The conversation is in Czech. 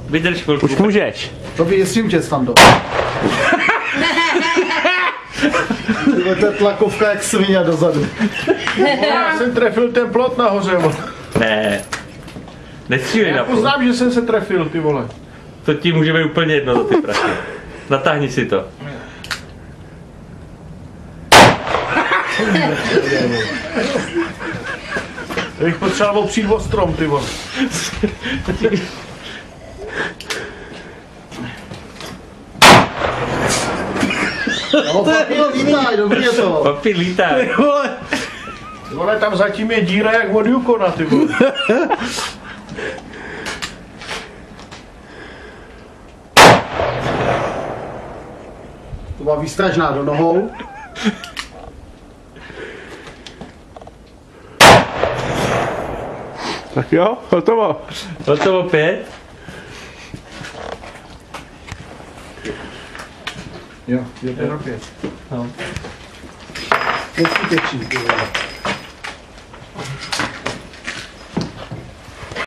Vydrž chvilku. Už můžeš. To vyjistím tě, Stando. To je tlakovka jak svině dozadu. Já jsem trefil ten plot nahoře, vole. Ne. Nestřílej na Já půl. poznám, že jsem se trefil, ty vole. To ti může být úplně jedno za ty prachy. Natáhni si to. Já bych potřeboval přijít o strom, ty vole. No, papír lítaj, dobrý je to. Papír lítá. Ty vole, tam zatím je díra jak od Yukona, ty vole. To byla výstražná do nohou. Tak jo, hotovo. Hotovo 5. Jo, 1 na 5. No. Teď tečí, ty vole.